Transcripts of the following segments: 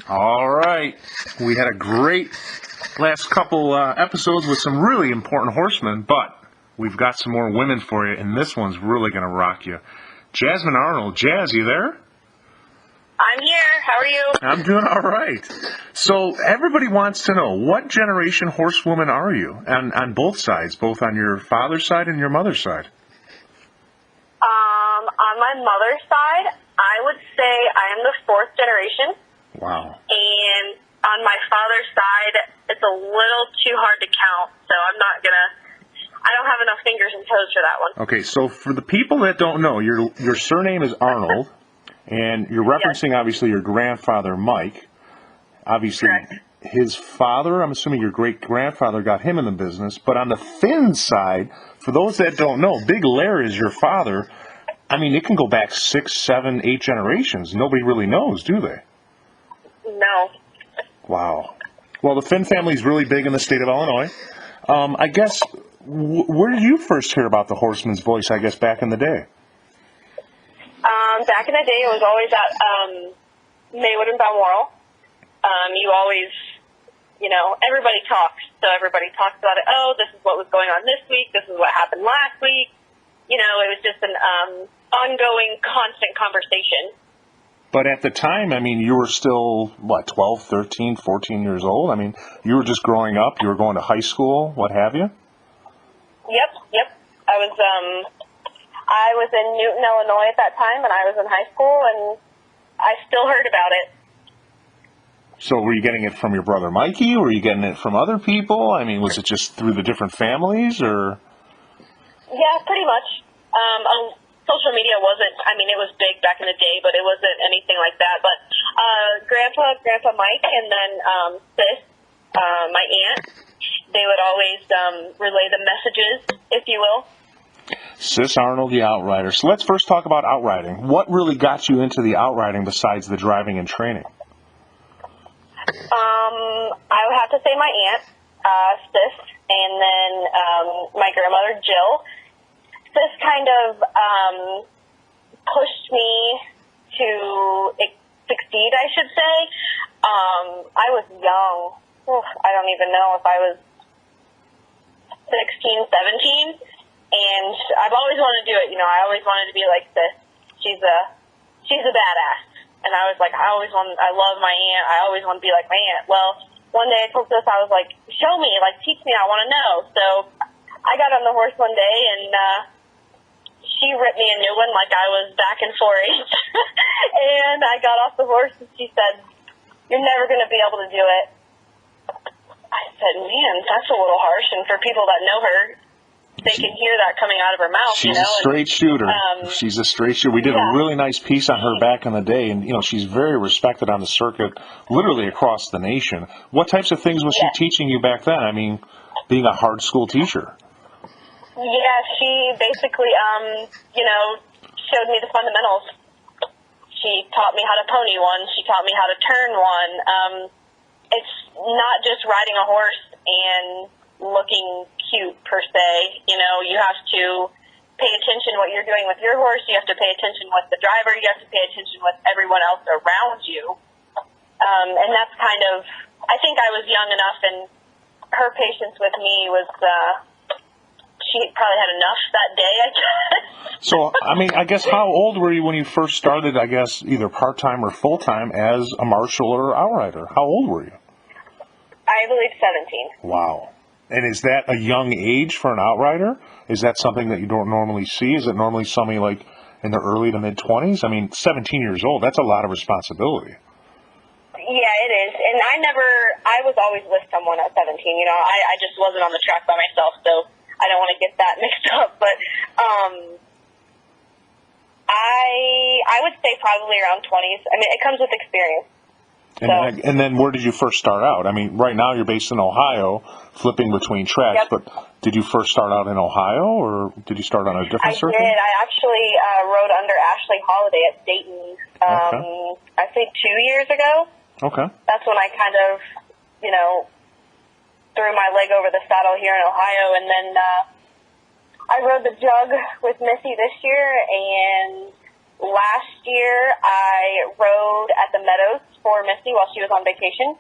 All right. We had a great last couple episodes with some really important horsemen, but we've got some more women for you, and this one's really going to rock you. Jazmin Arnold. Jazz, you there? I'm here. How are you? I'm doing all right. So everybody wants to know, what generation horsewoman are you? And on both sides, both on your father's side and your mother's side. On my mother's side, I would say I am the fourth generation. Wow. And on my father's side, it's a little too hard to count, so I don't have enough fingers and toes for that one. Okay, so for the people that don't know, your surname is Arnold, and you're referencing, Yes. obviously, your grandfather, Mike. Obviously, Correct. his father, I'm assuming your great-grandfather got him in the business. But on the Finn side, for those that don't know, Big Lair is your father. I mean, it can go back 6, 7, 8 generations. Nobody really knows, do they? No. Wow. Well, the Finn family is really big in the state of Illinois. I guess, where did you first hear about the Horseman's voice, I guess, back in the day? Back in the day, it was always at Maywood and Balmoral. You always, everybody talks. So everybody talks about it. Oh, this is what was going on this week. This is what happened last week. It was just an ongoing, constant conversation. But at the time, I mean, you were still, 12, 13, 14 years old? I mean, you were just growing up. You were going to high school, what have you? Yep. I was in Newton, Illinois at that time, and I was in high school, and I still heard about it. So were you getting it from your brother Mikey? Were you getting it from other people? I mean, was it just through the different families, or? Yeah, pretty much. Social media wasn't, it was big back in the day, but it wasn't anything like that. But Grandpa Mike, and then Sis, my aunt, they would always relay the messages, if you will. Sis Arnold, the outrider. So let's first talk about outriding. What really got you into the outriding besides the driving and training? I would have to say my aunt, Sis, and then my grandmother, Jill. Sis kind of pushed me to succeed, I should say. I was young. I don't even know if I was 16, 17. And I've always wanted to do it. I always wanted to be like Sis. She's a badass. And I was like, I love my aunt. I always want to be like my aunt. Well, one day I told Sis, I was like, show me, teach me. I want to know. So I got on the horse one day, and she ripped me a new one like I was back in 4-H. And I got off the horse, and she said, you're never going to be able to do it. I said, man, that's a little harsh. And for people that know her, they can hear that coming out of her mouth. She's a straight shooter. She's a straight shooter. We did a really nice piece on her back in the day, and she's very respected on the circuit, literally across the nation. What types of things was she teaching you back then? I mean, being a hard school teacher. Yeah, she basically, showed me the fundamentals. She taught me how to pony one. She taught me how to turn one. It's not just riding a horse and looking cute per se. You have to pay attention what you're doing with your horse. You have to pay attention with the driver. You have to pay attention with everyone else around you. And that's kind of, I think I was young enough, and her patience with me was, she probably had enough that day, I guess. So, I guess how old were you when you first started, I guess, either part-time or full-time as a marshal or outrider? How old were you? I believe 17. Wow. And is that a young age for an outrider? Is that something that you don't normally see? Is it normally somebody like in the early to mid-20s? 17 years old, that's a lot of responsibility. Yeah, it is. And I was always with someone at 17. I just wasn't on the track by myself, so I don't want to get that mixed up. But I would say probably around 20s. It comes with experience. And then where did you first start out? Right now you're based in Ohio, flipping between tracks, but did you first start out in Ohio, or did you start on a different circuit? I did. I actually rode under Ashley Holiday at Dayton, I think 2 years ago. Okay. That's when I kind of, threw my leg over the saddle here in Ohio, and then I rode the jug with Missy this year, and last year I rode at the Meadows for Misty while she was on vacation.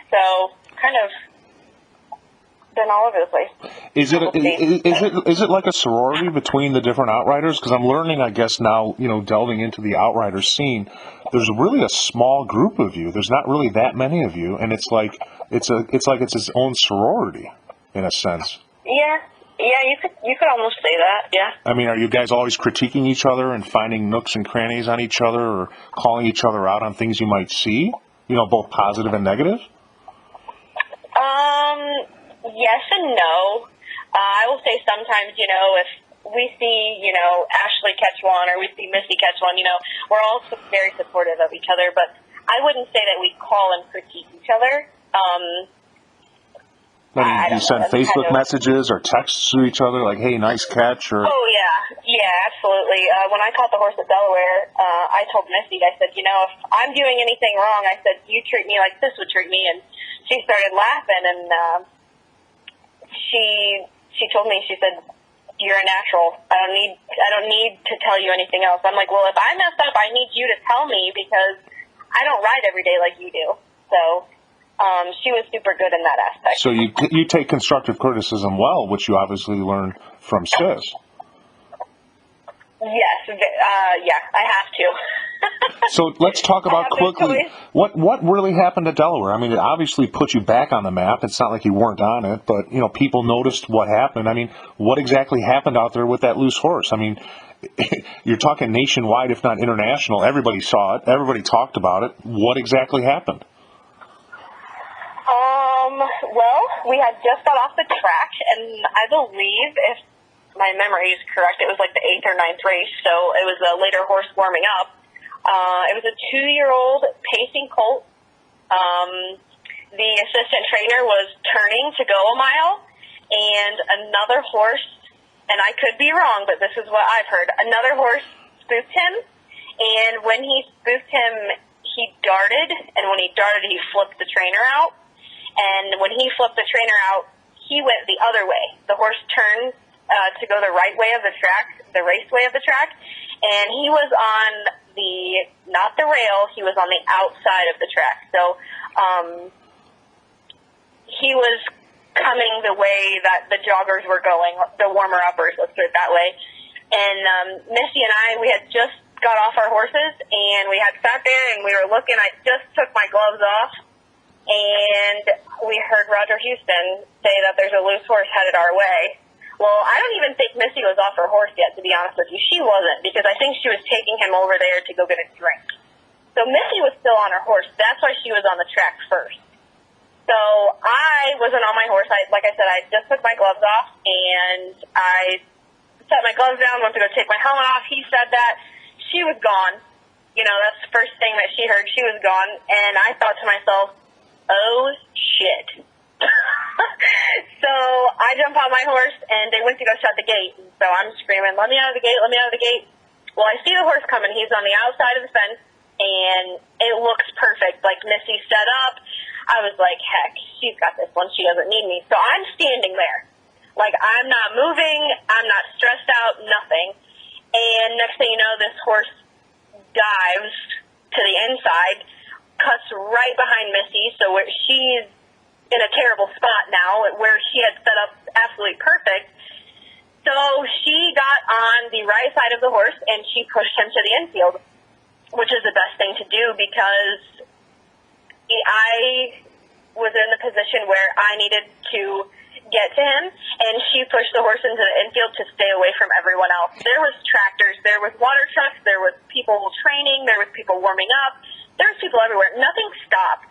So kind of been all over the place. Is it like a sorority between the different outriders? Because I'm learning, I guess now, delving into the outrider scene, there's really a small group of you. There's not really that many of you, and it's like it's its own sorority in a sense. Yeah, you could almost say that. Yeah. I mean, are you guys always critiquing each other and finding nooks and crannies on each other, or calling each other out on things you might see? Both positive and negative. Yes and no. I will say sometimes, if we see, Ashley catch one or we see Missy catch one, we're all very supportive of each other, but I wouldn't say that we call and critique each other. You send Facebook messages or texts to each other like, hey, nice catch, or... Oh, yeah, absolutely. When I caught the horse at Delaware, I told Missy, I said, if I'm doing anything wrong, I said, you treat me like this would treat me, and she started laughing, and she told me, she said, you're a natural. I don't need to tell you anything else. I'm like, well, if I mess up, I need you to tell me because I don't ride every day like you do. So she was super good in that aspect. So you take constructive criticism well, which you obviously learned from Sis. Yes, I have to. So let's talk about quickly what really happened at Delaware. I mean, it obviously put you back on the map. It's not like you weren't on it, but people noticed what happened. I mean, what exactly happened out there with that loose horse? I mean, you're talking nationwide, if not international. Everybody saw it. Everybody talked about it. What exactly happened? Well, we had just got off the track, and I believe, if my memory is correct, it was like the 8th or 9th race, so it was a later horse warming up. It was a 2-year-old pacing colt. The assistant trainer was turning to go a mile, and another horse, and I could be wrong, but this is what I've heard, another horse spooked him, and when he spooked him, he darted, and when he darted, he flipped the trainer out, and when he flipped the trainer out, he went the other way. The horse turned to go the right way of the track, the raceway of the track, and he was on not the rail, he was on the outside of the track. So he was coming the way that the joggers were going, the warmer-uppers, let's put it that way. And Missy and I, we had just got off our horses, and we had sat there, and we were looking. I just took my gloves off, and we heard Roger Houston say that there's a loose horse headed our way. Well, I don't even think Missy was off her horse yet, to be honest with you. She wasn't, because I think she was taking him over there to go get a drink. So Missy was still on her horse. That's why she was on the track first. So I wasn't on my horse. Like I said, I just took my gloves off, and I set my gloves down, went to go take my helmet off. He said that. She was gone. That's the first thing that she heard. She was gone, and I thought to myself, oh, shit. So I jump on my horse, and they went to go shut the gate. So I'm screaming, let me out of the gate, let me out of the gate. Well, I see the horse coming. He's on the outside of the fence, and it looks perfect. Like Missy set up. I was like, heck, she's got this one. She doesn't need me. So I'm standing there. Like, I'm not moving. I'm not stressed out, nothing. And next thing you know, this horse dives to the inside, cuts right behind Missy. So she's in a terrible spot now, where she had set up absolutely perfect. So she got on the right side of the horse, and she pushed him to the infield, which is the best thing to do, because I was in the position where I needed to get to him, and she pushed the horse into the infield to stay away from everyone else. There was tractors, there was water trucks, there was people training, there was people warming up, there was people everywhere. Nothing stopped.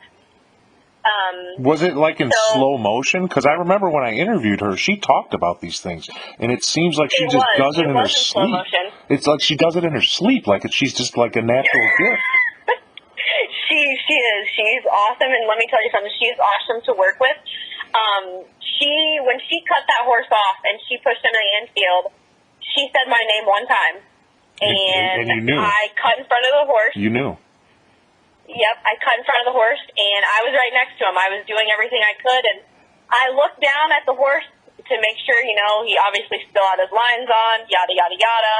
Was it like in slow motion? Because I remember when I interviewed her, she talked about these things, and it seems like she just does it in her sleep. It's like she does it in her sleep, like she's just like a natural gift. She is. She's awesome, and let me tell you something. She's awesome to work with. When she cut that horse off and she pushed him in the infield, she said my name one time, and you knew. I cut in front of the horse. You knew. Yep, I cut in front of the horse, and I was right next to him. I was doing everything I could, and I looked down at the horse to make sure, he obviously still had his lines on, yada, yada, yada.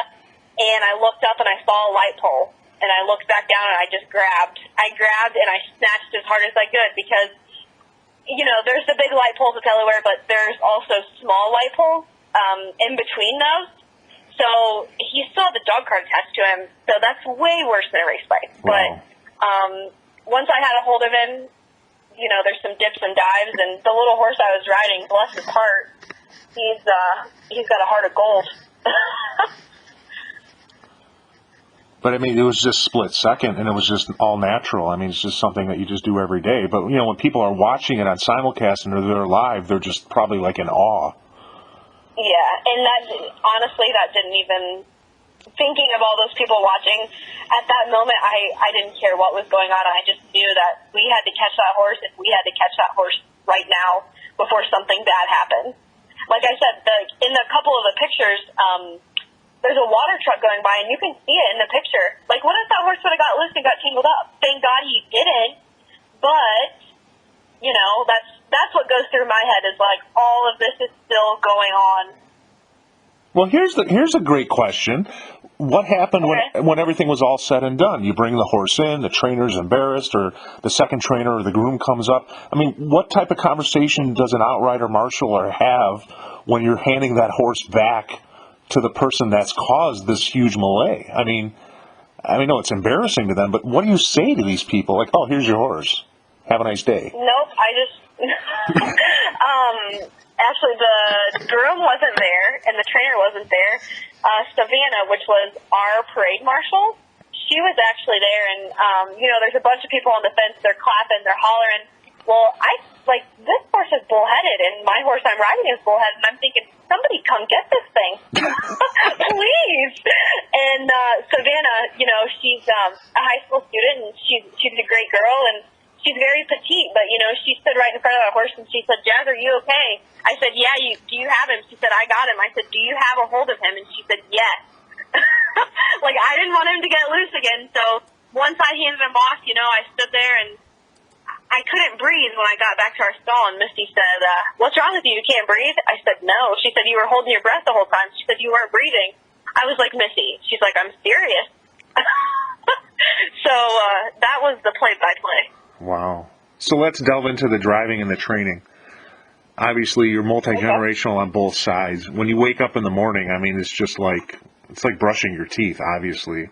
and I looked up and I saw a light pole, and I looked back down and I just grabbed. I grabbed and I snatched as hard as I could because, you know, there's the big light poles at Delaware, but there's also small light poles in between those. So he still had the dog cart attached to him, so that's way worse than a race bike. Wow. But once I had a hold of him, you know, there's some dips and dives, and the little horse I was riding, bless his heart, he's got a heart of gold. But I mean, it was just split second, and it was just all natural. I mean, it's just something that you just do every day. But you know, when people are watching it on simulcast and they're live, they're just probably like in awe. Yeah, and that, honestly, that didn't even, thinking of all those people watching, at that moment, I didn't care what was going on. I just knew that we had to catch that horse, and we had to catch that horse right now before something bad happened. Like I said, in a couple of the pictures, there's a water truck going by, and you can see it in the picture. Like, what if that horse would have got loose and got tangled up? Thank God he didn't, but, you know, that's what goes through my head is, like, all of this is still going on. Well, here's a great question. What happened when everything was all said and done? You bring the horse in, the trainer's embarrassed, or the second trainer or the groom comes up. I mean, what type of conversation does an outrider marshaler have when you're handing that horse back to the person that's caused this huge melee? I mean, no, it's embarrassing to them, but what do you say to these people? Like, oh, here's your horse. Have a nice day. Nope, I just... actually, the groom wasn't there, and the trainer wasn't there. Savannah, which was our parade marshal, she was actually there, and, you know, there's a bunch of people on the fence. They're clapping, they're hollering. Well, this horse is bullheaded, and my horse I'm riding is bullheaded, and I'm thinking, somebody come get this thing. Please. And Savannah, you know, she's a high school student, and she's a great girl, and she's very petite, but, you know, she stood right in front of our horse, and she said, Jazz, are you okay? I said, yeah, do you have him? She said, I got him. I said, do you have a hold of him? And she said, yes. Like, I didn't want him to get loose again, so once I handed him off, you know, I stood there, and I couldn't breathe when I got back to our stall, and Misty said, what's wrong with you? You can't breathe? I said, no. She said, you were holding your breath the whole time. She said, you weren't breathing. I was like, Missy. She's like, I'm serious. So that was the play-by-play. Wow. So let's delve into the driving and the training. Obviously, you're multi-generational on both sides. When you wake up in the morning, I mean, it's like brushing your teeth, obviously.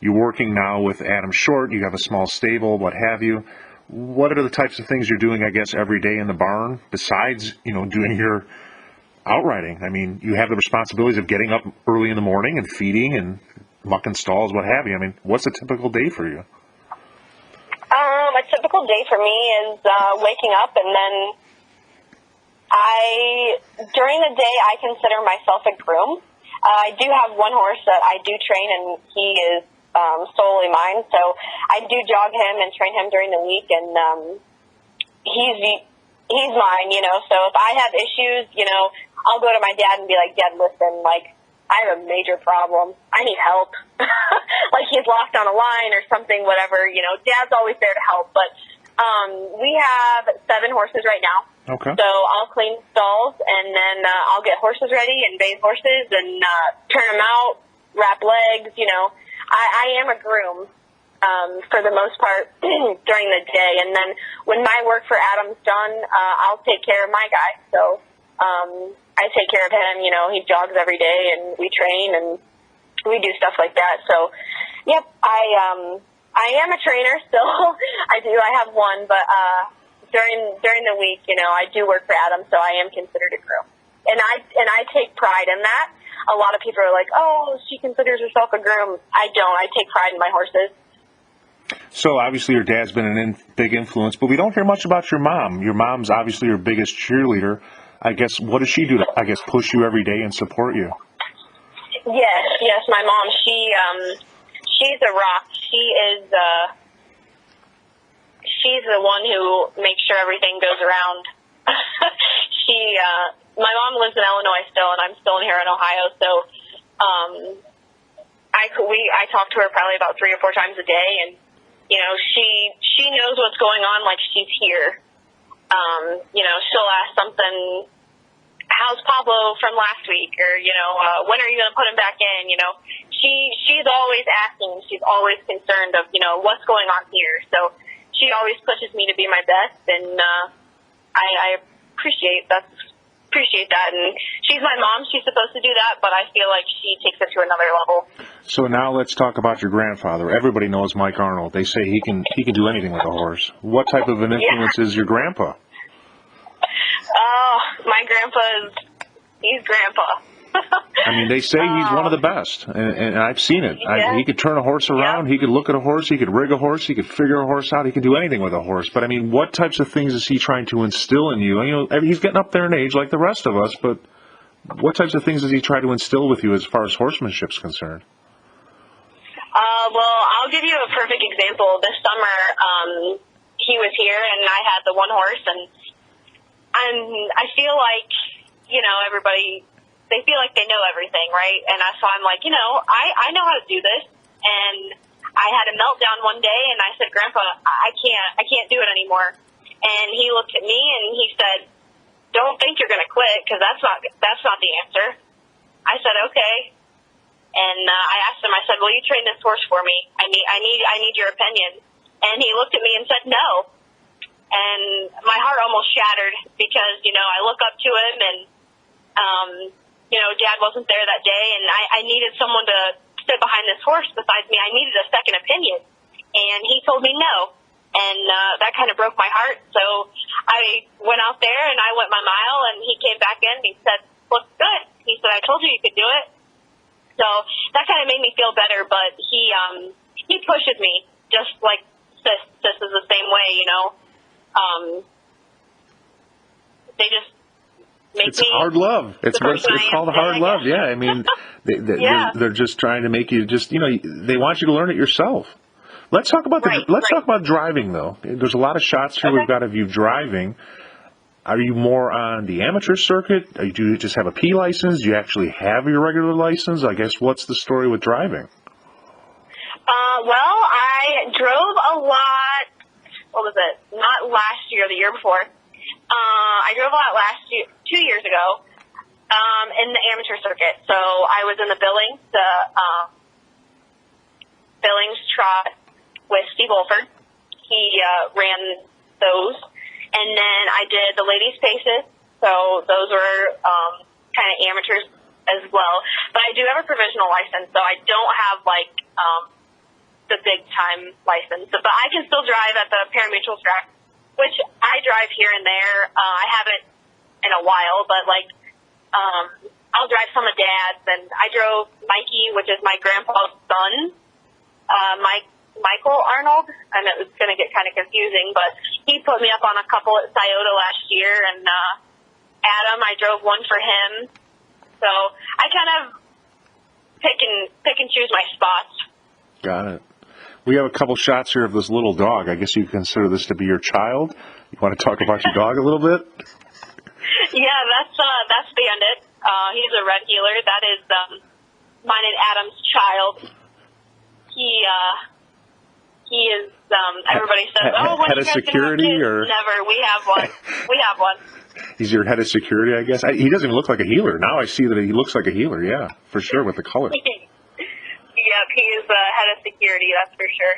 You're working now with Adam Short. You have a small stable, what have you. What are the types of things you're doing, I guess, every day in the barn besides, you know, doing your outriding? I mean, you have the responsibilities of getting up early in the morning and feeding and mucking stalls, what have you. I mean, what's a typical day for you? A typical day for me is waking up, and then during the day, I consider myself a groom. I do have one horse that I do train, and he is solely mine. So I do jog him and train him during the week, and he's mine, you know. So if I have issues, you know, I'll go to my dad and be like, Dad, listen, like, I have a major problem. I need help. Like, he's locked on a line or something, whatever, you know. Dad's always there to help. But we have 7 horses right now. Okay. So I'll clean stalls, and then I'll get horses ready and bathe horses and turn them out, wrap legs, you know. I am a groom for the most part during the day. And then when my work for Adam's done, I'll take care of my guy. So I take care of him. You know, he jogs every day, and we train, and we do stuff like that. So, yep, I am a trainer still. I have one, but during the week, you know, I do work for Adam, so I am considered a groom. And I take pride in that. A lot of people are like, oh, she considers herself a groom. I don't. I take pride in my horses. So obviously your dad's been a big influence, but we don't hear much about your mom. Your mom's obviously your biggest cheerleader. I guess, what does she do to, I guess, push you every day and support you? Yes, my mom, she's a rock. She's the one who makes sure everything goes around. My mom lives in Illinois still, and I'm still here in Ohio, so I talk to her probably about 3 or 4 times a day, and, you know, she knows what's going on, like she's here. You know, she'll ask something, how's Pablo from last week? Or, you know, when are you going to put him back in? You know, she's always asking. She's always concerned of, what's going on here. So she always pushes me to be my best, and I appreciate that. And she's my mom. She's supposed to do that, but I feel like she takes it to another level. So now let's talk about your grandfather. Everybody knows Mike Arnold. They say he can do anything with a horse. What type of an influence is your grandpa? Oh, my he's grandpa. I mean, they say he's one of the best, and I've seen it. Yeah. He could turn a horse around. He could look at a horse. He could rig a horse. He could figure a horse out. He could do anything with a horse. But, I mean, what types of things is he trying to instill in you? He's getting up there in age like the rest of us, but what types of things does he try to instill with you as far as horsemanship is concerned? Well, I'll give you a perfect example. This summer, he was here, and I had the one horse, and I feel like, everybody, they feel like they know everything, right? And so I'm like, I know how to do this. And I had a meltdown one day, and I said, Grandpa, I can't do it anymore. And he looked at me and he said, don't think you're going to quit, because that's not the answer. I said, okay. And I asked him, I said, will you train this horse for me? I need your opinion. And he looked at me and said, no. And my heart almost shattered because, I look up to him, and, Dad wasn't there that day, and I needed someone to sit behind this horse besides me. I needed a second opinion. And he told me no. And that kind of broke my heart. So I went out there, and I went my mile, and he came back in, and he said, looks good. He said, I told you could do it. So that kind of made me feel better, but he pushes me just like Sis. Sis is the same way, they just make it's me hard love. It's called hard love. Yeah, I mean, they're just trying to make you they want you to learn it yourself. Let's talk about talk about driving though. There's a lot of shots here we've got of you driving. Are you more on the amateur circuit? Do you just have a P license? Do you actually have your regular license? I guess what's the story with driving? Well, I drove a lot. What was it? Not last year, the year before. I drove a lot last year, 2 years ago, in the amateur circuit. So I was in the Billings trot with Steve Wolford. He ran those. And then I did the ladies' paces. So those were kind of amateurs as well. But I do have a provisional license, so I don't have, the big-time license. But I can still drive at the pari-mutuel track, which I drive here and there. I haven't in a while, but, I'll drive some of Dad's. And I drove Mikey, which is my grandpa's son, Michael Arnold. I know it's going to get kind of confusing, but he put me up on a couple at Scioto last year. And Adam, I drove one for him. So I kind of pick and choose my spots. Got it. We have a couple shots here of this little dog. I guess you consider this to be your child. You want to talk about your dog a little bit? Yeah, that's Bandit. He's a red heeler. That is mine and Adam's child. He is. Everybody says, "Oh, when head you of guys security have kids?" or Never. We have one. We have one. He's your head of security, I guess. He doesn't even look like a heeler. Now I see that he looks like a heeler. Yeah, for sure with the color. Yep, he's head of security. That's for sure.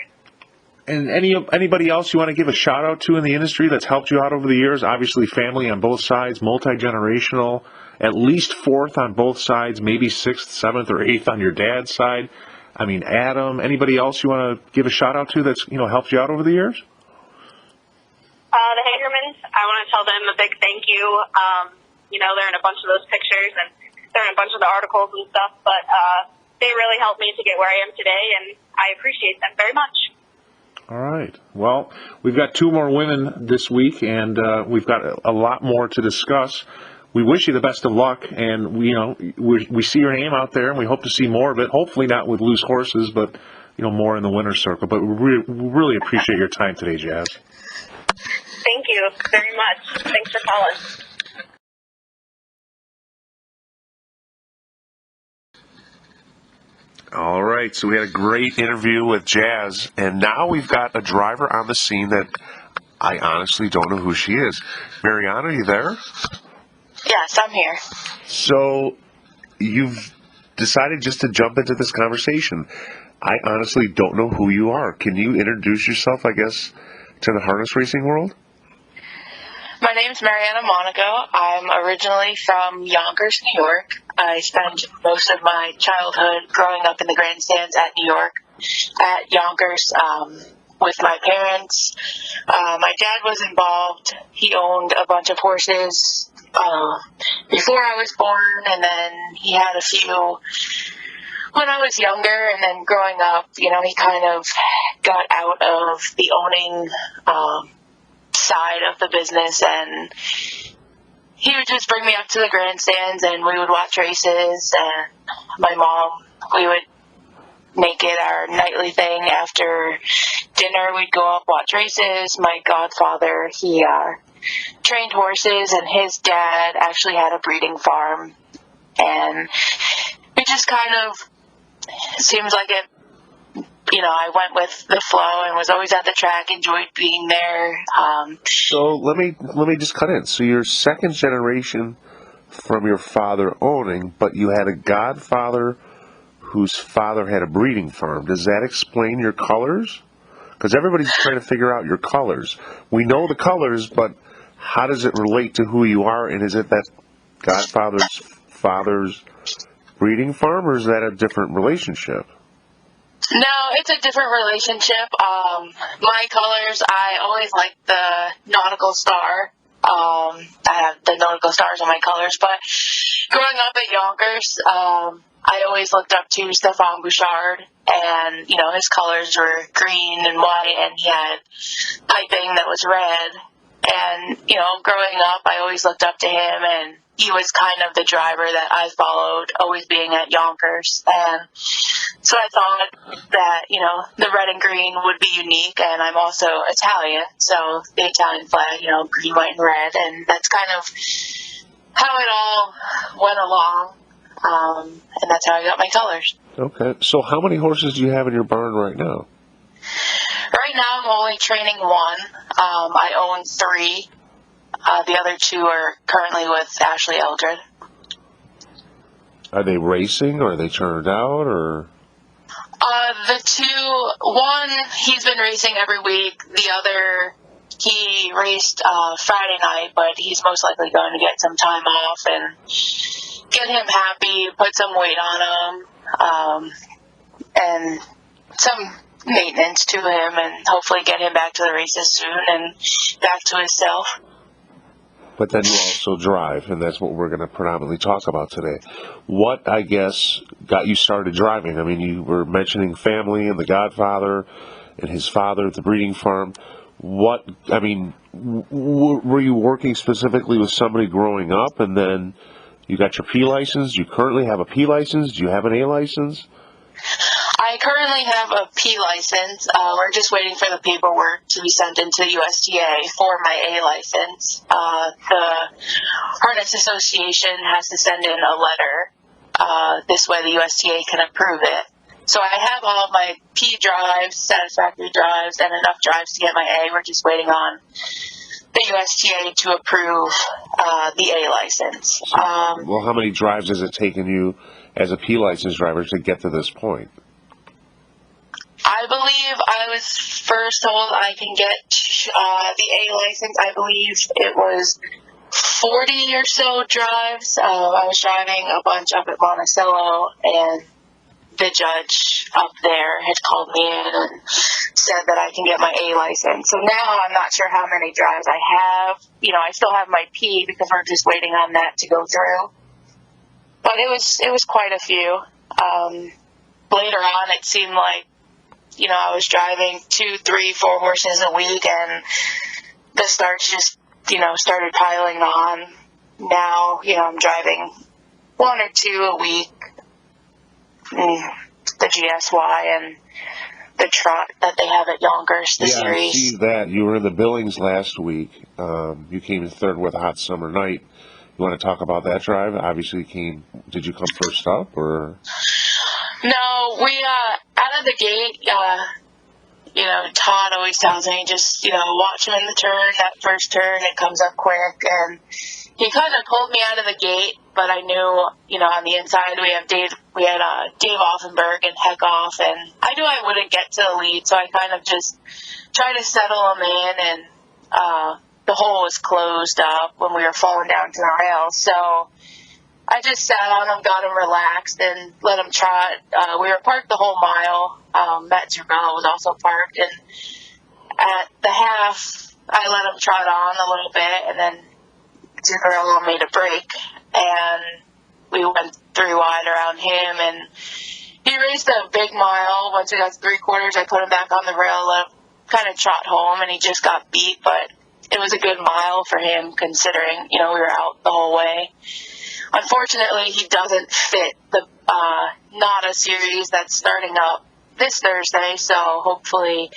And anybody else you want to give a shout out to in the industry that's helped you out over the years? Obviously, family on both sides, multi-generational, at least fourth on both sides, maybe sixth, seventh, or eighth on your dad's side. I mean, Adam. Anybody else you want to give a shout out to that's helped you out over the years? The Hagermans. I want to tell them a big thank you. They're in a bunch of those pictures and they're in a bunch of the articles and stuff, but they really helped me to get where I am today, and I appreciate them very much. All right. Well, we've got 2 more women this week, and we've got a lot more to discuss. We wish you the best of luck, and we see your name out there, and we hope to see more of it. Hopefully not with loose horses, but more in the winner's circle. But we really appreciate your time today, Jazz. Thank you very much. Thanks for calling. All right, so we had a great interview with Jazz, and now we've got a driver on the scene that I honestly don't know who she is. Marianna, are you there? Yes, I'm here. So you've decided just to jump into this conversation. I honestly don't know who you are. Can you introduce yourself, I guess, to the harness racing world? My name's Marianna Monaco. I'm originally from Yonkers, New York. I spent most of my childhood growing up in the grandstands at New York, at Yonkers, with my parents. My dad was involved. He owned a bunch of horses before I was born, and then he had a few when I was younger, and then growing up, he kind of got out of the owning side of the business, and he would just bring me up to the grandstands, and we would watch races, and my mom, we would make it our nightly thing. After dinner, we'd go up, watch races. My godfather, he trained horses, and his dad actually had a breeding farm, and it just kind of seems like it, I went with the flow and was always at the track, enjoyed being there. So let me just cut in. So you're second generation from your father owning, but you had a godfather whose father had a breeding farm. Does that explain your colors? Because everybody's trying to figure out your colors. We know the colors, but how does it relate to who you are? And is it that godfather's father's breeding farm, or is that a different relationship? No, it's a different relationship. My colors, I always liked the nautical star. I have the nautical stars on my colors, but growing up at Yonkers, I always looked up to Stefan Bouchard, and, his colors were green and white, and he had piping that was red. And, growing up, I always looked up to him, and he was kind of the driver that I followed, always being at Yonkers. And so I thought that, the red and green would be unique, and I'm also Italian, so the Italian flag, green, white, and red, and that's kind of how it all went along, and that's how I got my colors. Okay, so how many horses do you have in your barn right now? Right now, I'm only training one. I own 3. The other 2 are currently with Ashley Eldred. Are they racing, or are they turned out, or? The 2, one, he's been racing every week. The other, he raced Friday night, but he's most likely going to get some time off and get him happy, put some weight on him, and some maintenance to him, and hopefully get him back to the races soon and back to himself. But then you also drive, and that's what we're going to predominantly talk about today. What, I guess, got you started driving? I mean, you were mentioning family and the godfather and his father at the breeding farm. Were you working specifically with somebody growing up, and then you got your P license? Do you currently have a P license? Do you have an A license? I currently have a P license. We're just waiting for the paperwork to be sent into the USTA for my A license. The Harness Association has to send in a letter. This way the USTA can approve it. So I have all of my P drives, satisfactory drives, and enough drives to get my A. We're just waiting on the USTA to approve the A license. Well, how many drives has it taken you as a P license driver to get to this point? I believe I was first told I can get the A license. I believe it was 40 or so drives. I was driving a bunch up at Monticello, and the judge up there had called me in and said that I can get my A license. So now I'm not sure how many drives I have. I still have my P because we're just waiting on that to go through. But it was quite a few. Later on, it seemed like, I was driving 2, 3, 4 horses a week, and the starts just, started piling on. Now, I'm driving 1 or 2 a week. The GSY and the trot that they have at Yonkers, the series. I see that. You were in the Billings last week. You came in third with a Hot Summer Night. You want to talk about that drive? Obviously, did you come first up, or? No, we, out of the gate, Todd always tells me, just, watch him in the turn, that first turn, it comes up quick. And he kind of pulled me out of the gate, but I knew, on the inside we had Dave Offenberg and Heckoff, and I knew I wouldn't get to the lead, so I kind of just tried to settle him in, and the hole was closed up when we were falling down to the rail. So I just sat on him, got him relaxed, and let him trot. We were parked the whole mile. Matt Zurbella was also parked, and at the half, I let him trot on a little bit, and then Zurbella made a break, and we went 3 wide around him, and he raced a big mile. Once we got to 3/4, I put him back on the rail, let him kind of trot home, and he just got beat, but it was a good mile for him considering, we were out the whole way. Unfortunately, he doesn't fit the NADA series that's starting up this Thursday, so hopefully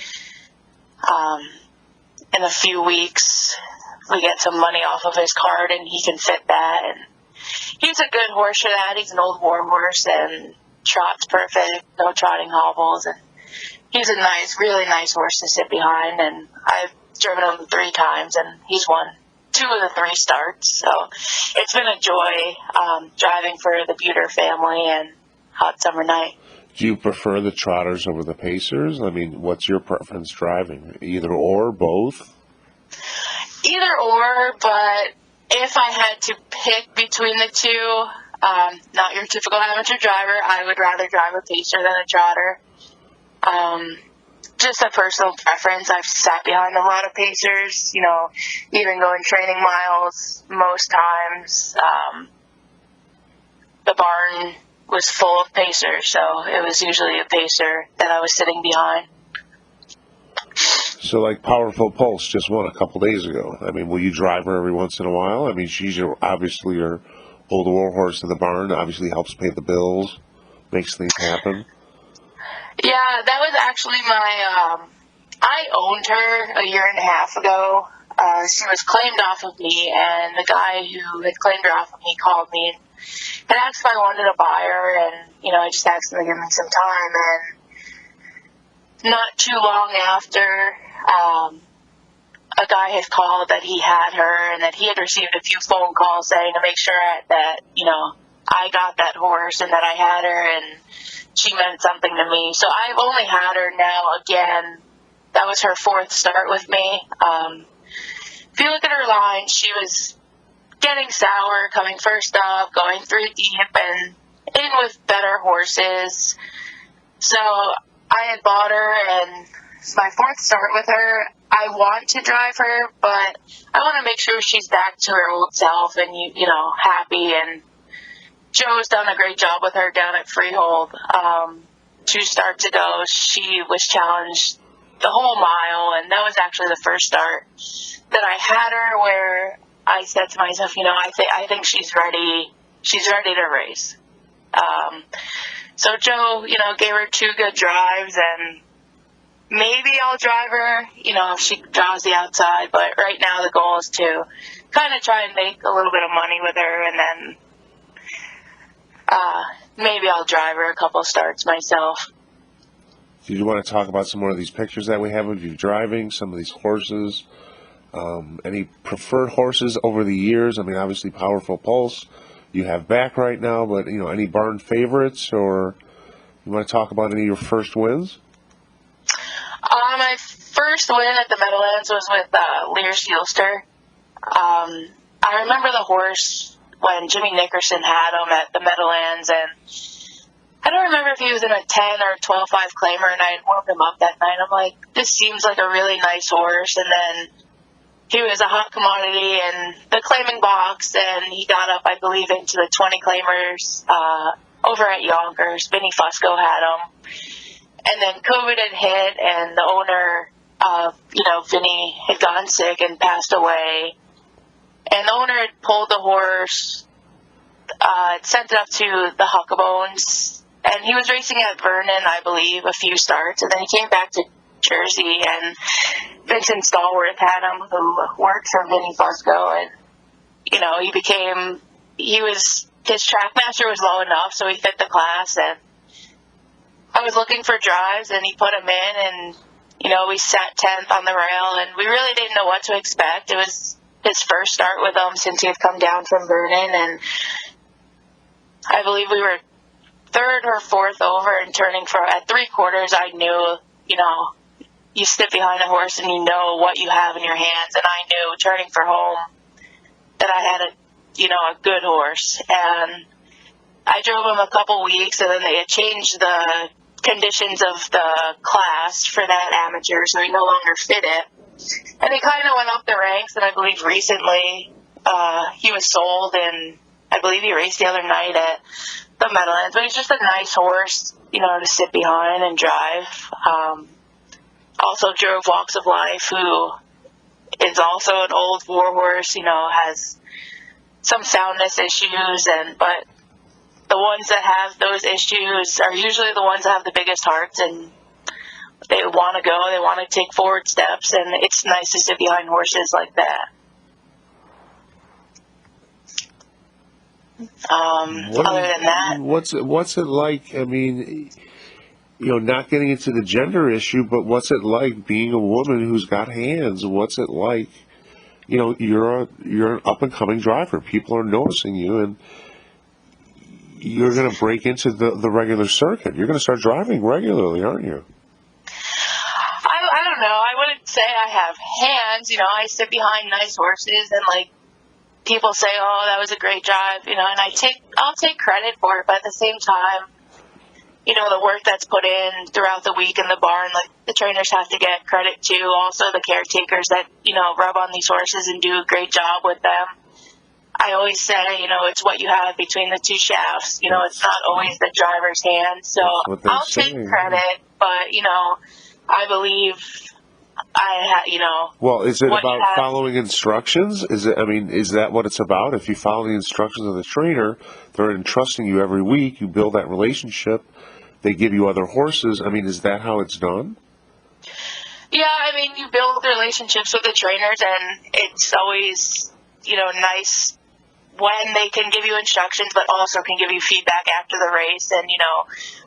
in a few weeks we get some money off of his card and he can fit that. And he's a good horse for that. He's an old war horse and trots perfect, no trotting hobbles, and he's a really nice horse to sit behind, and I've driven him 3 times and he's won 2 of the 3 starts, so it's been a joy driving for the Buter family and hot summer night. Do you prefer the trotters over the pacers? I mean, what's your preference driving? Either or, both? Either or, but if I had to pick between the two, not your typical amateur driver, I would rather drive a pacer than a trotter. Just a personal preference. I've sat behind a lot of pacers, even going training miles most times. The barn was full of pacers, so it was usually a pacer that I was sitting behind. So, like Powerful Pulse just won a couple days ago. I mean, will you drive her every once in a while? I mean, she's obviously your old war horse in the barn, obviously helps pay the bills, makes things happen. Yeah, that was actually I owned her a year and a half ago. She was claimed off of me, and the guy who had claimed her off of me called me and asked if I wanted to buy her, and, I just asked him to give me some time, and not too long after, a guy had called that he had her, and that he had received a few phone calls saying to make sure that, I got that horse and that I had her, and she meant something to me. So I've only had her now again. That was her 4th start with me. If you look at her line, she was getting sour, coming first up, going 3 deep, and in with better horses. So I had bought her, and it's my 4th start with her. I want to drive her, but I want to make sure she's back to her old self and, happy. And Joe's done a great job with her down at Freehold. 2 starts ago, she was challenged the whole mile, and that was actually the first start that I had her where I said to myself, I think she's ready. She's ready to race. So Joe, gave her 2 good drives, and maybe I'll drive her, if she draws the outside. But right now the goal is to kind of try and make a little bit of money with her, and then maybe I'll drive her a couple starts myself. Do you want to talk about some more of these pictures that we have of you driving, some of these horses? Any preferred horses over the years? I mean, obviously Powerful Pulse you have back right now, but, any barn favorites, or you want to talk about any of your first wins? My first win at the Meadowlands was with Lear Sealster. I remember the horse when Jimmy Nickerson had him at the Meadowlands, and I don't remember if he was in a 10 or 12-5 claimer, and I had warmed him up that night. I'm like, this seems like a really nice horse, and then he was a hot commodity in the claiming box, and he got up, I believe, into the 20 claimers over at Yonkers. Vinny Fusco had him. And then COVID had hit, and the owner, Vinny had gotten sick and passed away. And the owner had pulled the horse, sent it up to the Huckabones, and he was racing at Vernon, I believe, a few starts, and then he came back to Jersey, and Vincent Stallworth had him, who worked for Vinny Fusco, and, his track master was low enough, so he fit the class, and I was looking for drives, and he put him in, and we sat 10th on the rail, and we really didn't know what to expect. It was his first start with him since he had come down from Vernon, and I believe we were third or fourth over, and turning at 3/4, I knew, you sit behind a horse and you know what you have in your hands, and I knew turning for home that I had a good horse. And I drove him a couple weeks, and then they had changed the conditions of the class for that amateur, so he no longer fit it. And he kind of went up the ranks, and I believe recently he was sold, and I believe he raced the other night at the Meadowlands. But he's just a nice horse, to sit behind and drive. Also drove Walks of Life, who is also an old war horse, has some soundness issues, but the ones that have those issues are usually the ones that have the biggest hearts, and they want to go, they want to take forward steps, and it's nice to sit behind horses like that. Other than that, what's it like? I mean, not getting into the gender issue, but what's it like being a woman who's got hands? What's it like? You're an up and coming driver. People are noticing you, and you're going to break into the regular circuit. You're going to start driving regularly, aren't you? I don't know. I wouldn't say I have hands. I sit behind nice horses, and people say, "Oh, that was a great drive," and I'll take credit for it. But at the same time, the work that's put in throughout the week in the barn, the trainers have to get credit too. Also, the caretakers that rub on these horses and do a great job with them. I always say, it's what you have between the two shafts. It's not always the driver's hand. So I'll take credit, but I believe Well, is it about following instructions? Is that what it's about? If you follow the instructions of the trainer, they're entrusting you every week. You build that relationship. They give you other horses. Is that how it's done? Yeah, you build relationships with the trainers, and it's always, nice when they can give you instructions, but also can give you feedback after the race, and,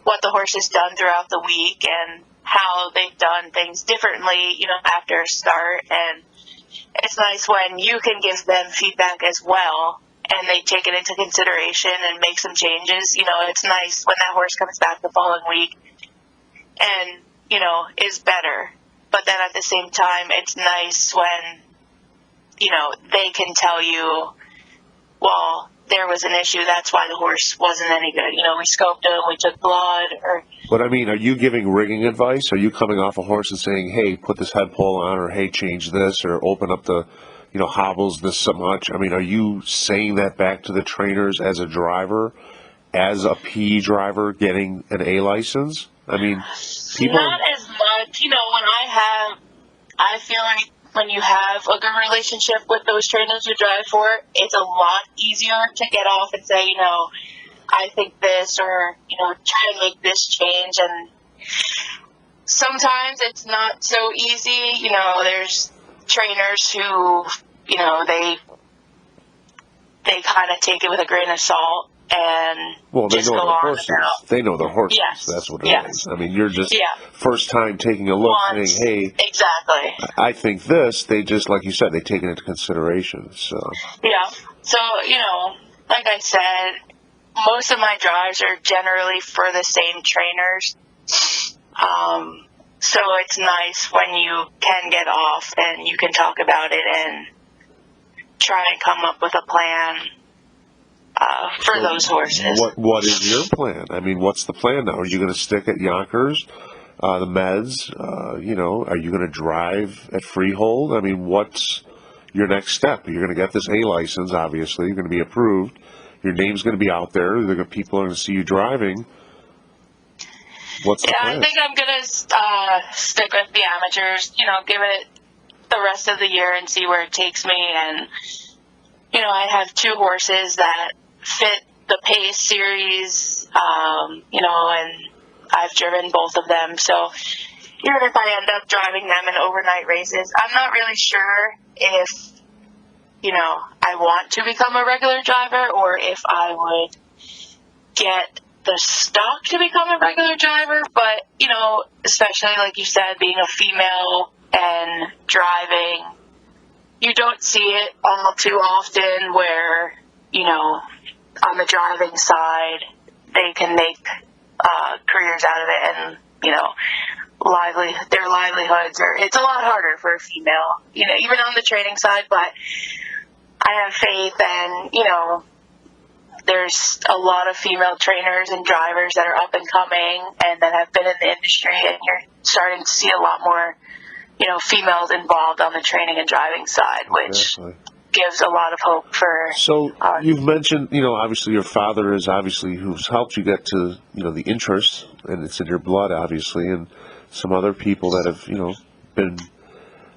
what the horse has done throughout the week, and how they've done things differently, after a start. And it's nice when you can give them feedback as well, and they take it into consideration and make some changes. It's nice when that horse comes back the following week and, is better. But then at the same time, it's nice when, they can tell you, well, there was an issue, that's why the horse wasn't any good. We scoped him, we took blood, or... But are you giving rigging advice? Are you coming off a horse and saying, hey, put this head pole on, or hey, change this, or open up the, hobbles this so much? Are you saying that back to the trainers as a driver, as a P driver getting an A license? People... Not as much. I feel like when you have a good relationship with those trainers you drive for, it's a lot easier to get off and say, I think this, or, try and make this change. And sometimes it's not so easy. There's trainers who, they kind of take it with a grain of salt. And they know their horses. They know their horses. Yes. That's what it is. You're just first time taking a look, saying, "Hey, exactly. I think this." They just, like you said, they take it into consideration. So yeah. So like I said, most of my drives are generally for the same trainers. So it's nice when you can get off and you can talk about it and try and come up with a plan. For those horses. What is your plan? What's the plan now? Are you going to stick at Yonkers, the Meds? Are you going to drive at Freehold? What's your next step? You're going to get this A license, obviously. You're going to be approved. Your name's going to be out there. People are going to see you driving. What's the plan? I think I'm going to stick with the amateurs, give it the rest of the year and see where it takes me. And, I have 2 horses that fit the Pace series, and I've driven both of them. So even if I end up driving them in overnight races, I'm not really sure if, I want to become a regular driver, or if I would get the stock to become a regular driver, but, you know, especially like you said, being a female and driving, you don't see it all too often where, you know, on the driving side, they can make careers out of it and, you know, their livelihoods, or it's a lot harder for a female, you know, even on the training side, but I have faith, and, you know, there's a lot of female trainers and drivers that are up and coming and that have been in the industry, and you're starting to see a lot more, you know, females involved on the training and driving side, which gives a lot of hope for. So you've mentioned, you know, obviously your father is obviously who's helped you get to, you know, the interest, and it's in your blood, obviously, and some other people that have, you know, been,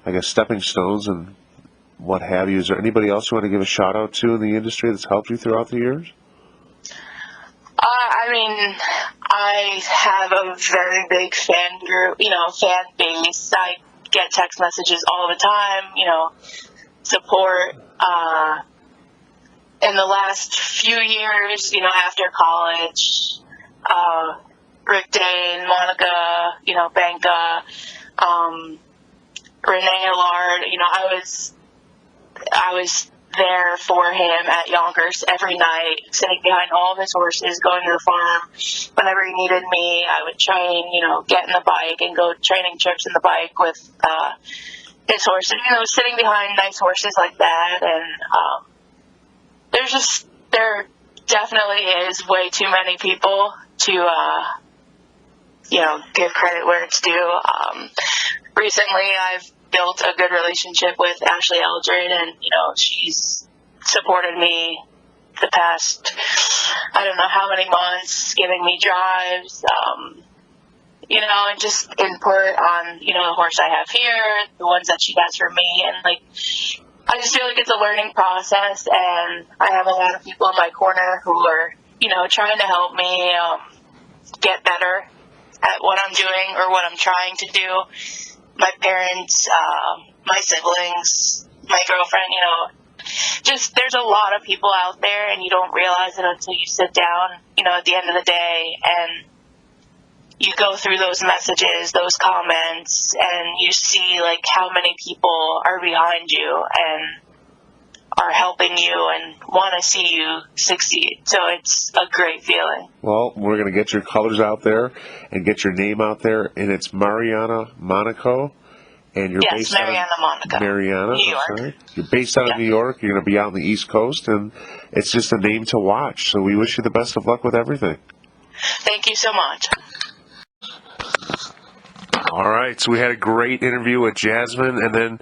I guess, stepping stones and what have you. Is there anybody else you want to give a shout out to in the industry that's helped you throughout the years? I mean, I have a very big fan group, you know, fan base. I get text messages all the time, you know, support. In the last few years, you know, after college, Rick Dane, Monica, you know, Banca, Renee Allard, you know, I was there for him at Yonkers every night, sitting behind all of his horses, going to the farm. Whenever he needed me, I would train, you know, get in the bike and go training trips in the bike with his horses, you know, sitting behind nice horses like that. And there definitely is way too many people to, you know, give credit where it's due. Recently, I've built a good relationship with Ashley Eldred, and, you know, she's supported me the past, I don't know how many months, giving me drives, you know, and just input on, you know, the horse I have here, the ones that she has for me, and, like, I just feel like it's a learning process, and I have a lot of people in my corner who are, you know, trying to help me get better at what I'm doing or what I'm trying to do. My parents, my siblings, my girlfriend, you know, just there's a lot of people out there, and you don't realize it until you sit down, you know, at the end of the day, and you go through those messages, those comments, and you see, like, how many people are behind you and are helping you and want to see you succeed. So it's a great feeling. Well, we're going to get your colors out there and get your name out there, and it's Marianna Monaco, and you're based Marianna Monaco, Marianna, New York. Sorry. You're based out of New York. You're going to be out on the East Coast, and it's just a name to watch. So we wish you the best of luck with everything. Thank you so much. All right, so we had a great interview with Jazmin and then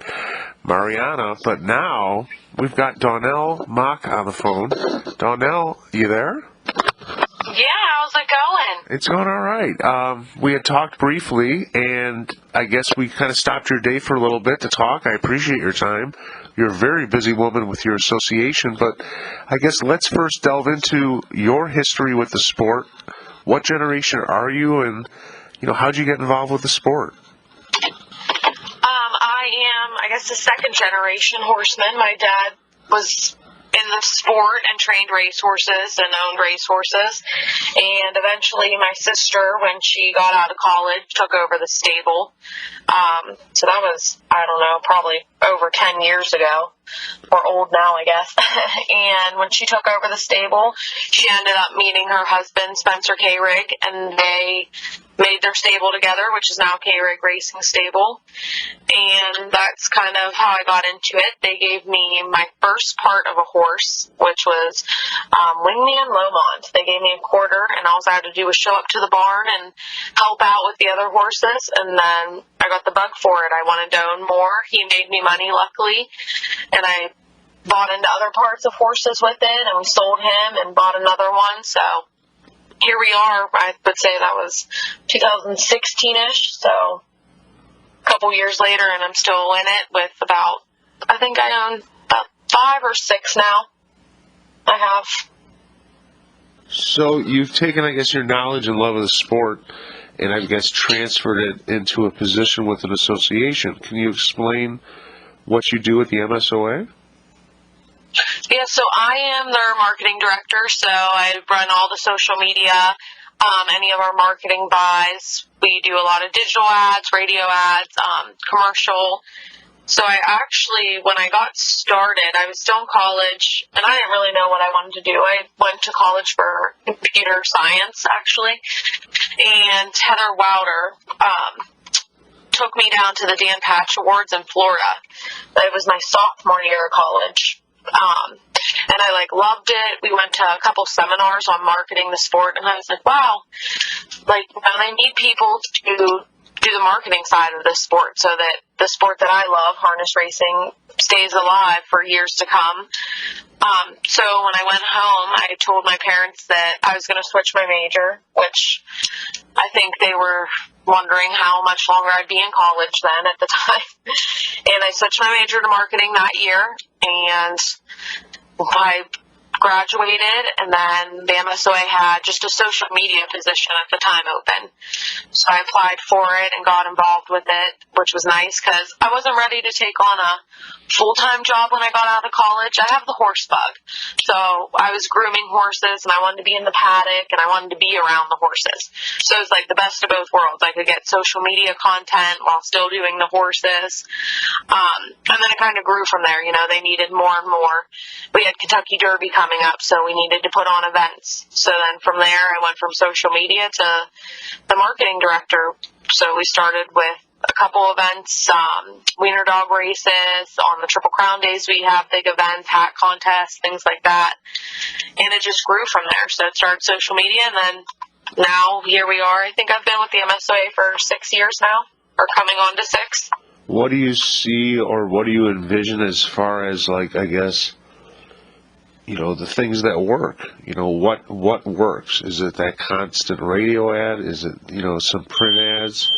Marianna, but now we've got Dawnelle Mock on the phone. Dawnelle, you there? Yeah, how's it going? It's going all right. We had talked briefly, and I guess we kind of stopped your day for a little bit to talk. I appreciate your time. You're a very busy woman with your association, but I guess let's first delve into your history with the sport. What generation are you, and you know, how'd you get involved with the sport? I am, I guess, the second generation horseman. My dad was in the sport and trained racehorses and owned racehorses. And eventually my sister, when she got out of college, took over the stable. So that was, I don't know, probably over 10 years ago. We're old now, I guess. And when she took over the stable, she ended up meeting her husband, Spencer K-Rig, and they made their stable together, which is now K-Rig Racing Stable. And that's kind of how I got into it. They gave me my first part of a horse, which was Wingman Lomond. They gave me a quarter, and all I had to do was show up to the barn and help out with the other horses. And then I got the bug for it. I wanted to own more. He made me money, luckily. And I bought into other parts of horses with it, and we sold him and bought another one. So here we are. I would say that was 2016-ish, so a couple years later, and I'm still in it with about, I think I own about 5 or 6 now. I have. So you've taken, I guess, your knowledge and love of the sport and I guess transferred it into a position with an association. Can you explain what you do at the MSOA? Yeah, so I am their marketing director, so I run all the social media, any of our marketing buys. We do a lot of digital ads, radio ads, commercial. So I actually, when I got started, I was still in college, and I didn't really know what I wanted to do. I went to college for computer science, actually, and Heather Wilder took me down to the Dan Patch Awards in Florida. It was my sophomore year of college. And I loved it. We went to a couple seminars on marketing the sport, and I was like, wow, I need people to do the marketing side of this sport so that the sport that I love, harness racing, stays alive for years to come. So when I went home, I told my parents that I was going to switch my major, which I think they were wondering how much longer I'd be in college then at the time. And I switched my major to marketing that year, and I graduated, and then the MSOA had just a social media position at the time open. So I applied for it and got involved with it, which was nice because I wasn't ready to take on a full-time job when I got out of college. I have the horse bug. So I was grooming horses, and I wanted to be in the paddock, and I wanted to be around the horses. So it was like the best of both worlds. I could get social media content while still doing the horses. And then it kind of grew from there. They needed more and more. We had Kentucky Derby coming up, so we needed to put on events. So then from there, I went from social media to the marketing director. So we started with a couple events, wiener dog races. On the Triple Crown days, we have big events, hat contests, things like that. And it just grew from there. So it started social media, and then now here we are. I think I've been with the MSOA for 6 years now, or coming on to 6. What do you see, or what do you envision as far as, the things that work? What works? Is it that constant radio ad? Is it, some print ads?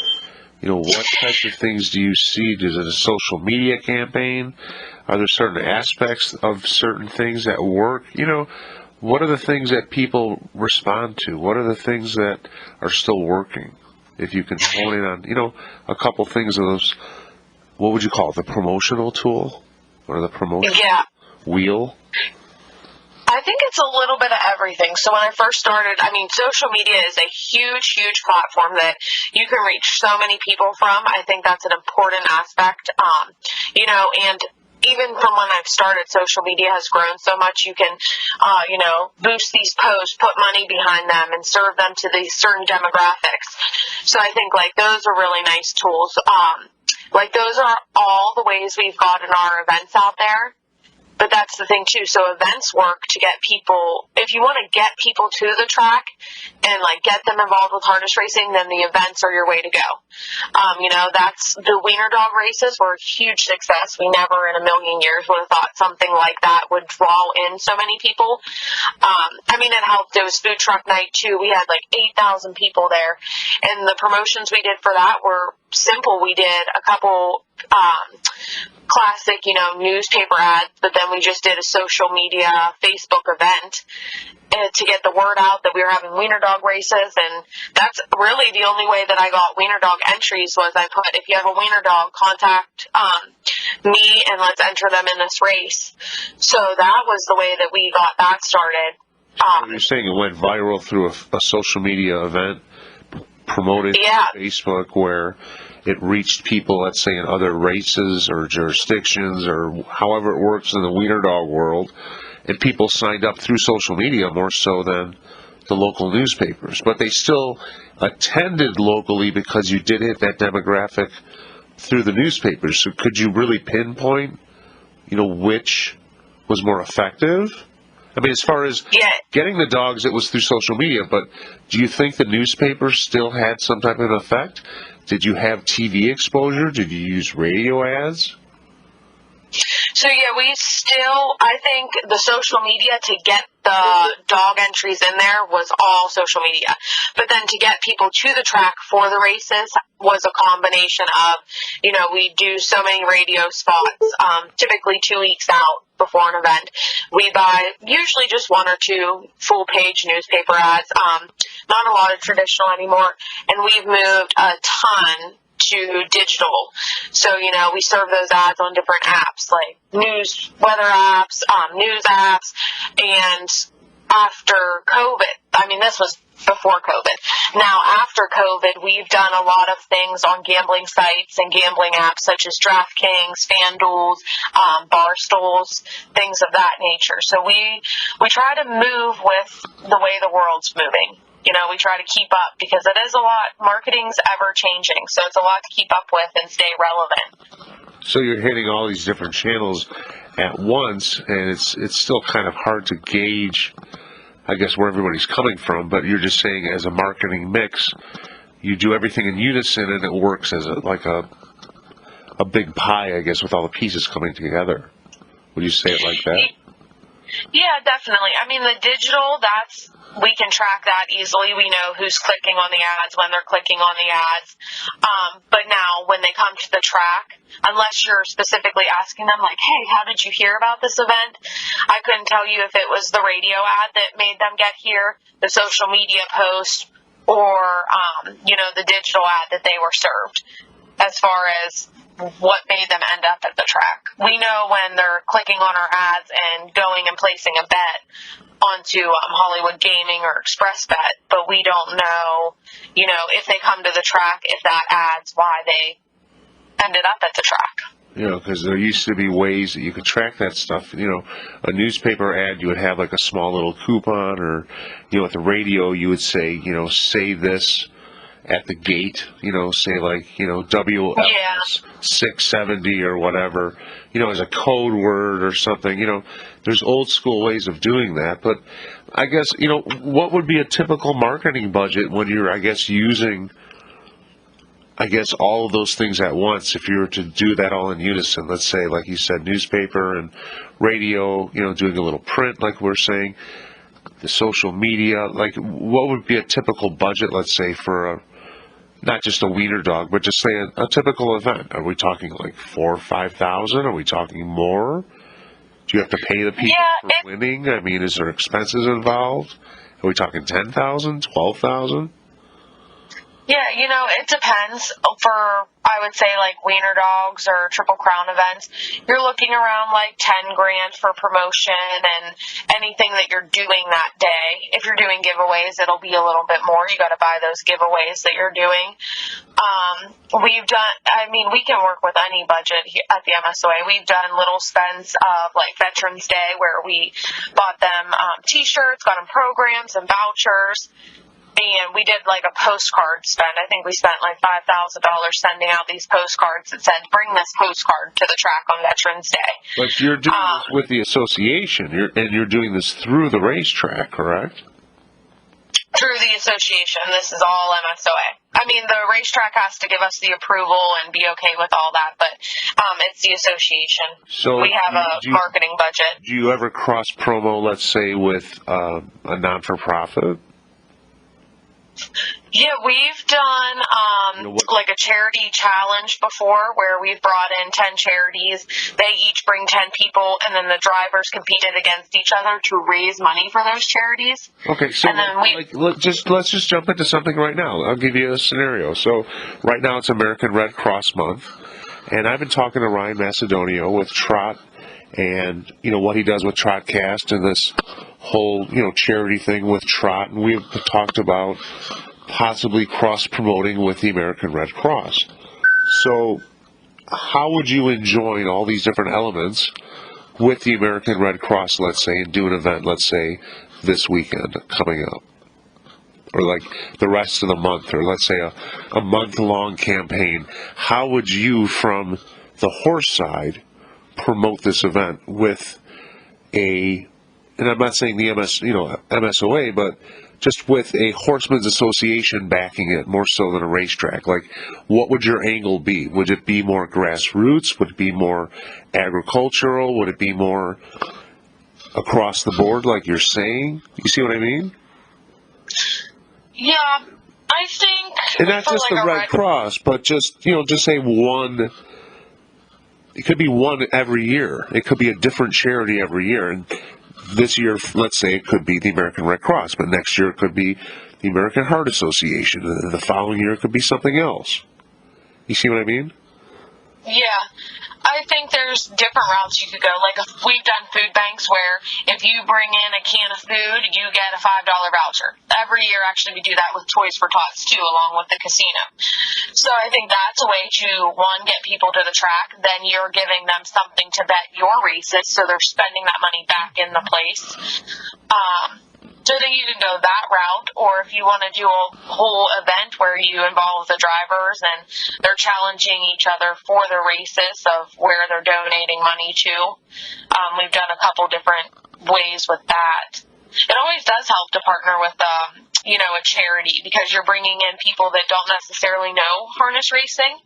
What types of things do you see? Is it a social media campaign? Are there certain aspects of certain things that work? What are the things that people respond to? What are the things that are still working? If you can hone in on, a couple things of those, what would you call it? The promotional tool? Or the promotional wheel? I think it's a little bit of everything. So when I first started, social media is a huge, huge platform that you can reach so many people from. I think that's an important aspect, and even from when I've started, social media has grown so much. You can, boost these posts, put money behind them, and serve them to these certain demographics. So I think, those are really nice tools. Those are all the ways we've gotten our events out there. But that's the thing, too. So events work to get people, if you want to get people to the track and, get them involved with harness racing, then the events are your way to go. That's the wiener dog races were a huge success. We never in a million years would have thought something like that would draw in so many people. It helped. It was food truck night, too. We had, 8,000 people there. And the promotions we did for that were simple. We did a couple classic, newspaper ads, but then we just did a social media Facebook event to get the word out that we were having wiener dog races. And that's really the only way that I got wiener dog entries was I put, if you have a wiener dog, contact me and let's enter them in this race. So that was the way that we got that started. You're saying it went viral through a social media event promoted on Facebook where it reached people, let's say, in other races or jurisdictions or however it works in the wiener dog world, and people signed up through social media more so than the local newspapers. But they still attended locally because you did hit that demographic through the newspapers. So could you really pinpoint, which was more effective? As far as getting the dogs, it was through social media, but do you think the newspapers still had some type of effect? Did you have TV exposure? Did you use radio ads? So, I think the social media to get the dog entries in there was all social media. But then to get people to the track for the races was a combination of, we do so many radio spots, typically 2 weeks out before an event. We buy usually just 1 or 2 full-page newspaper ads, not a lot of traditional anymore. And we've moved a ton to digital. So, we serve those ads on different apps, like weather apps, news apps, and after COVID, this was before COVID. Now, after COVID, we've done a lot of things on gambling sites and gambling apps such as DraftKings, FanDuel, Barstools, things of that nature. So we try to move with the way the world's moving. We try to keep up because it is a lot. Marketing's ever changing, so it's a lot to keep up with and stay relevant. So you're hitting all these different channels at once, and it's still kind of hard to gauge, I guess, where everybody's coming from. But you're just saying, as a marketing mix, you do everything in unison, and it works as a big pie, I guess, with all the pieces coming together. Would you say it like that? Yeah, definitely. The digital, we can track that easily. We know who's clicking on the ads, when they're clicking on the ads. But now, when they come to the track, unless you're specifically asking them, like, hey, how did you hear about this event? I couldn't tell you if it was the radio ad that made them get here, the social media post, or, the digital ad that they were served, as far as what made them end up at the track. We know when they're clicking on our ads and going and placing a bet onto Hollywood Gaming or Express Bet, but we don't know, if they come to the track, if that ad's why they ended up at the track. Because there used to be ways that you could track that stuff. A newspaper ad, you would have like a small little coupon, or, at the radio, you would say, say this at the gate, say like, WLS 670 or whatever, as a code word or something. There's old school ways of doing that. But I guess, what would be a typical marketing budget when you're, I guess, using, all of those things at once? If you were to do that all in unison, let's say, like you said, newspaper and radio, doing a little print, like we're saying, the social media, like what would be a typical budget, let's say, for not just a wiener dog, but just say a typical event? Are we talking like 4,000 or 5,000? Are we talking more? Do you have to pay the people for winning? Is there expenses involved? Are we talking 10,000, 12,000? Yeah, it depends. For, I would say, like wiener dogs or Triple Crown events, you're looking around like 10 grand for promotion and anything that you're doing that day. If you're doing giveaways, it'll be a little bit more. You got to buy those giveaways that you're doing. We've done, we can work with any budget here at the MSOA. We've done little spends of like Veterans Day, where we bought them t-shirts, got them programs and vouchers. And we did like a postcard spend. I think we spent like $5,000 sending out these postcards that said, bring this postcard to the track on Veterans Day. But you're doing this with the association, and you're doing this through the racetrack, correct? Through the association. This is all MSOA. The racetrack has to give us the approval and be okay with all that, but it's the association. So we have a marketing budget. Do you ever cross promo, let's say, with a non-for-profit? Yeah, we've done like a charity challenge before, where we've brought in 10 charities. They each bring 10 people, and then the drivers competed against each other to raise money for those charities. Okay, so let's just jump into something right now. I'll give you a scenario. So right now it's American Red Cross Month, and I've been talking to Ryan Macedonio with Trot, and what he does with Trotcast and this whole charity thing with Trot, and we've talked about possibly cross-promoting with the American Red Cross. So how would you enjoin all these different elements with the American Red Cross, let's say, and do an event, let's say, this weekend coming up? Or like the rest of the month, or let's say a month-long campaign. How would you, from the horse side, promote this event with and I'm not saying the MSOA, but just with a Horseman's Association backing it more so than a racetrack? Like, what would your angle be? Would it be more grassroots? Would it be more agricultural? Would it be more across the board, like you're saying? You see what I mean? Yeah, I think. And not just like the Red Cross, but just say one. It could be one every year. It could be a different charity every year. And this year, let's say, it could be the American Red Cross, but next year it could be the American Heart Association. And the following year it could be something else. You see what I mean? Yeah. I think there's different routes you could go. Like, we've done food banks where if you bring in a can of food, you get a $5 voucher. Every year, actually, we do that with Toys for Tots, too, along with the casino. So I think that's a way to, one, get people to the track. Then you're giving them something to bet your races, so they're spending that money back in the place. So I think you can go that route, or if you want to do a whole event where you involve the drivers and they're challenging each other for the races of where they're donating money to. We've done a couple different ways with that. It always does help to partner with, a charity, because you're bringing in people that don't necessarily know harness racing,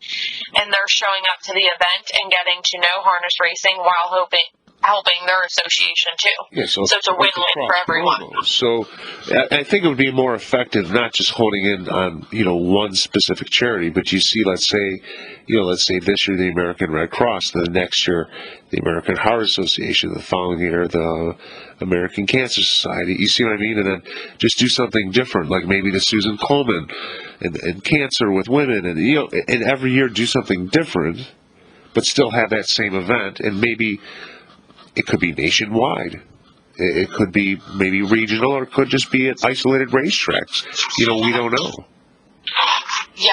and they're showing up to the event and getting to know harness racing while helping their association too. Yeah, so it's a win-win for everyone. So I think it would be more effective not just honing in on one specific charity, but you see, let's say this year the American Red Cross, the next year the American Heart Association, the following year the American Cancer Society. You see what I mean? And then just do something different, like maybe the Susan Coleman and cancer with women, and and every year do something different, but still have that same event, and maybe it could be nationwide. It could be maybe regional, or it could just be at isolated racetracks. We don't know. Yeah.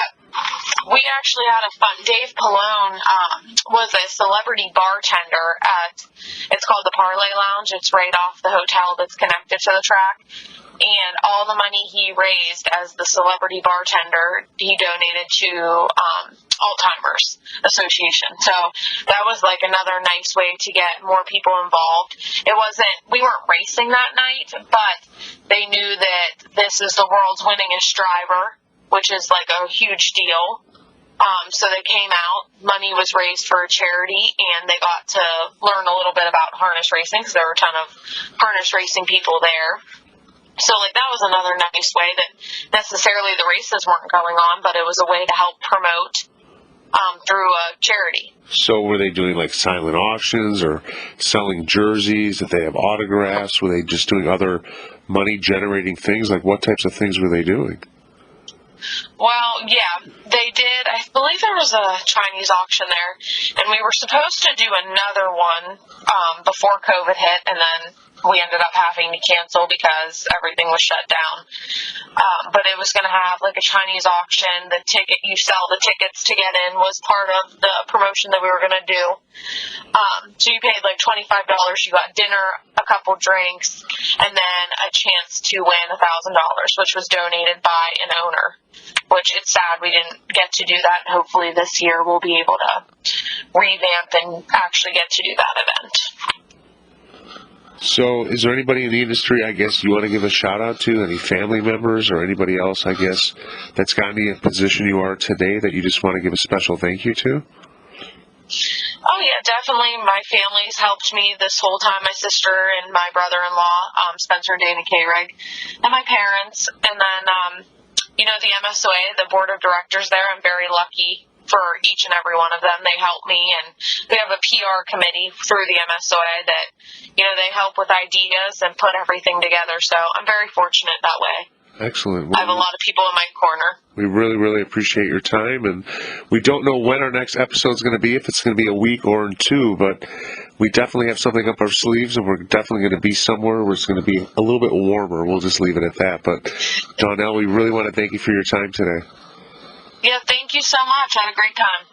We actually had a fun. Dave Pallone was a celebrity bartender it's called the Parlay Lounge. It's right off the hotel that's connected to the track. And all the money he raised as the celebrity bartender, he donated to Alzheimer's Association. So that was like another nice way to get more people involved. We weren't racing that night, but they knew that this is the world's winningest driver, which is like a huge deal. So they came out, money was raised for a charity, and they got to learn a little bit about harness racing, because there were a ton of harness racing people there. So, that was another nice way that necessarily the races weren't going on, but it was a way to help promote through a charity. So were they doing silent auctions or selling jerseys? Did they have autographs? Were they just doing other money-generating things? What types of things were they doing? Well, yeah, they did. I believe there was a Chinese auction there, and we were supposed to do another one before COVID hit, and then we ended up having to cancel because everything was shut down. But it was going to have a Chinese auction. You sell the tickets to get in was part of the promotion that we were going to do. So you paid $25. You got dinner, a couple drinks, and then a chance to win $1,000, which was donated by an owner. Which it's sad we didn't get to do that. Hopefully this year we'll be able to revamp and actually get to do that event. So is there anybody in the industry, I guess, you want to give a shout out to? Any family members or anybody else, I guess, that's gotten you in the position you are today that you just want to give a special thank you to? Oh, yeah, definitely. My family's helped me this whole time. My sister and my brother-in-law, Spencer and Dana K-Reg, and my parents. And then, the MSOA, the board of directors there, I'm very lucky for each and every one of them. They help me, and we have a PR committee through the MSOA that, they help with ideas and put everything together. So I'm very fortunate that way. Excellent. I have a lot of people in my corner. We really, really appreciate your time, and we don't know when our next episode is going to be, if it's going to be a week or two, but we definitely have something up our sleeves, and we're definitely going to be somewhere where it's going to be a little bit warmer. We'll just leave it at that. But, Dawnelle, we really want to thank you for your time today. Yeah, thank you so much. I had a great time.